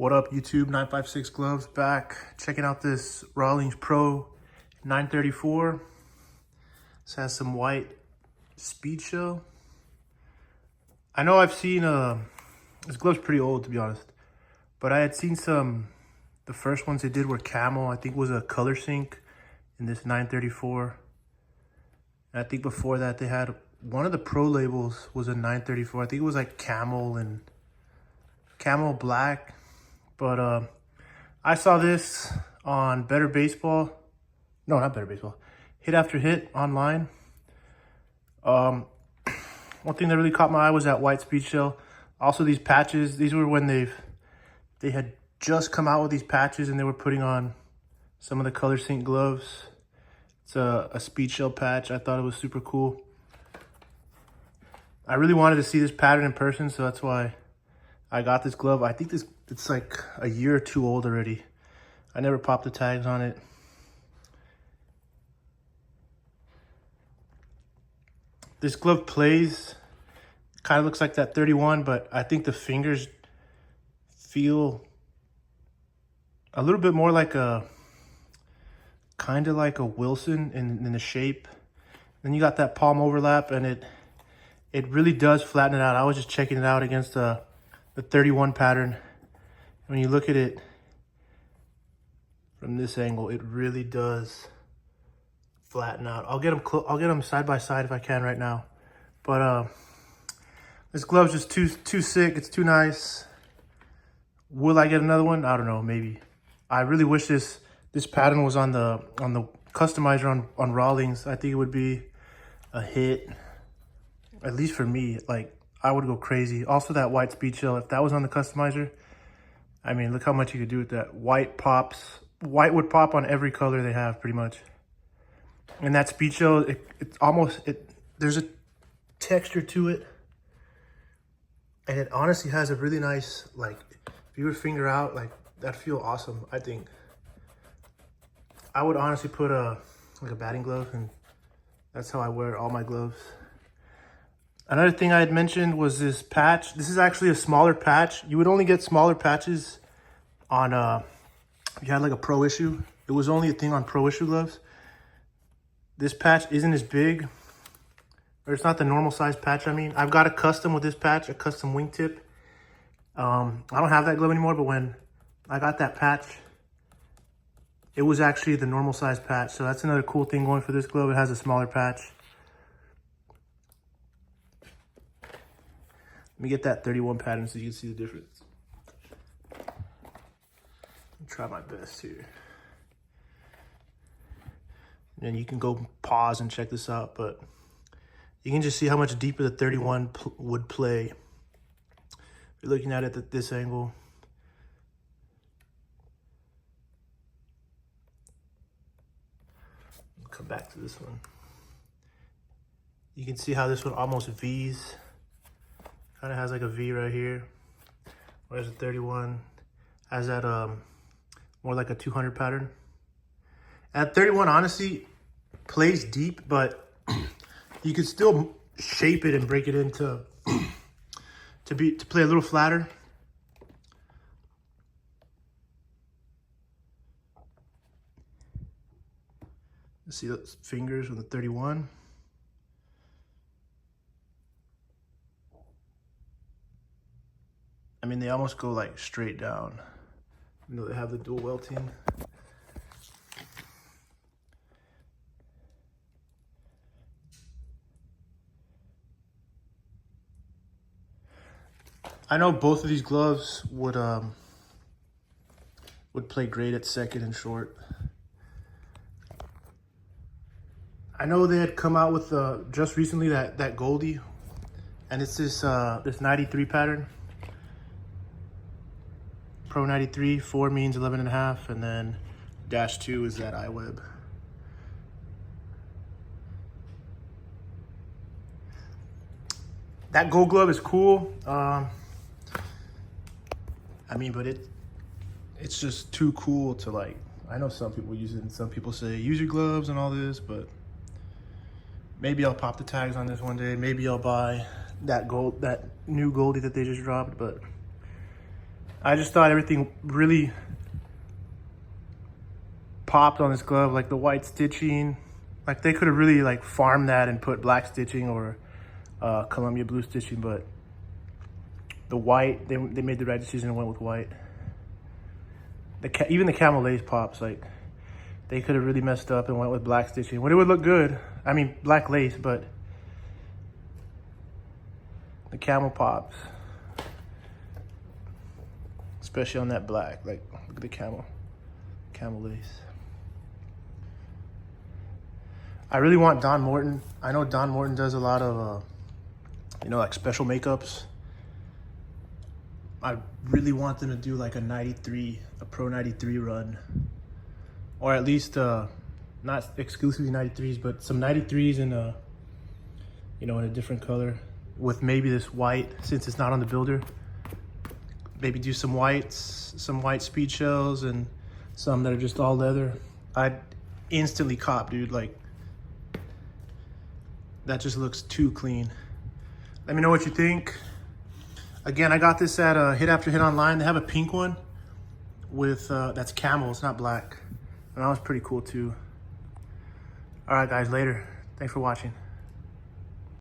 What up, YouTube? 956 Gloves back. Checking out this Rawlings Pro 934. This has some white Speedshell. I know I've seen, this glove's pretty old to be honest, but I had seen the first ones they did were camel. I think it was a color sync in this 934. And I think before that they had, one of the pro labels was a 934. I think it was like camel and camel black. But I saw this on Better Baseball. No, not Better Baseball. Hit After Hit online. One thing that really caught my eye was that white Speedshell. Also these patches. These were when they had just come out with these patches and they were putting on some of the color sync gloves. It's a Speedshell patch. I thought it was super cool. I really wanted to see this pattern in person, so that's why I got this glove. I think it's like a year or two old already. I never popped the tags on it. This glove plays, kind of looks like that 31, but I think the fingers feel a little bit more like a, kind of like a Wilson in the shape. Then you got that palm overlap, and it really does flatten it out. I was just checking it out against the 31 pattern. When you look at it from this angle, it really does flatten out. I'll get them side by side if I can right now. But this glove's just too sick. It's too nice. Will I get another one? I don't know, maybe. I really wish this pattern was on the customizer on Rawlings. I think it would be a hit, at least for me. Like, I would go crazy. Also that white Speedshell, if that was on the customizer, I mean, look how much you could do with that. White pops. White would pop on every color they have, pretty much. And that Speedshell, it's almost, there's a texture to it. And it honestly has a really nice, like, if you were finger out, like, that'd feel awesome, I think. I would honestly put like a batting glove, and that's how I wear all my gloves. Another thing I had mentioned was this patch. This is actually a smaller patch. You would only get smaller patches on, if you had like a pro issue. It was only a thing on pro issue gloves. This patch isn't as big, or it's not the normal size patch. I mean, I've got a custom with this patch, a custom wingtip. I don't have that glove anymore, but when I got that patch, it was actually the normal size patch. So that's another cool thing going for this glove. It has a smaller patch. Let me get that 31 pattern so you can see the difference. I'll try my best here. And you can go pause and check this out, but you can just see how much deeper the 31 would play. If you're looking at it at this angle. I'll come back to this one. You can see how this one almost V's. Kind of has like a V right here. Whereas the 31 has that more like a 200 pattern. At 31, honestly, plays deep, but you can still shape it and break it into to play a little flatter. You see those fingers with the 31. I mean, they almost go like straight down. You know, they have the dual welting. I know both of these gloves would play great at second and short. I know they had come out with just recently that Goldie, and it's this 93 pattern. Pro 93, 4 means 11.5, and then -2 is that iWeb. That gold glove is cool. I mean, but it's just too cool to, like, I know some people use it and some people say use your gloves and all this, but maybe I'll pop the tags on this one day. Maybe I'll buy that new Goldie that they just dropped, but I just thought everything really popped on this glove, like the white stitching. Like they could have really like farmed that and put black stitching or Columbia blue stitching, but the white, they made the right decision and went with white. Even the camel lace pops, like they could have really messed up and went with black stitching when it would look good. I mean, black lace, but the camel pops, especially on that black. Like, look at the camel lace. I really want Don Morton. I know Don Morton does a lot of, you know, like special makeups. I really want them to do like a 93, a Pro 93 run. Or at least, not exclusively 93s, but some 93s in a, you know, in a different color. With maybe this white, since it's not on the builder. Maybe do some whites, some white speed shells, and some that are just all leather. I'd instantly cop, dude. Like, that just looks too clean. Let me know what you think. Again, I got this at Hit After Hit online. They have a pink one with, that's camel, it's not black. And that was pretty cool too. All right, guys, later. Thanks for watching.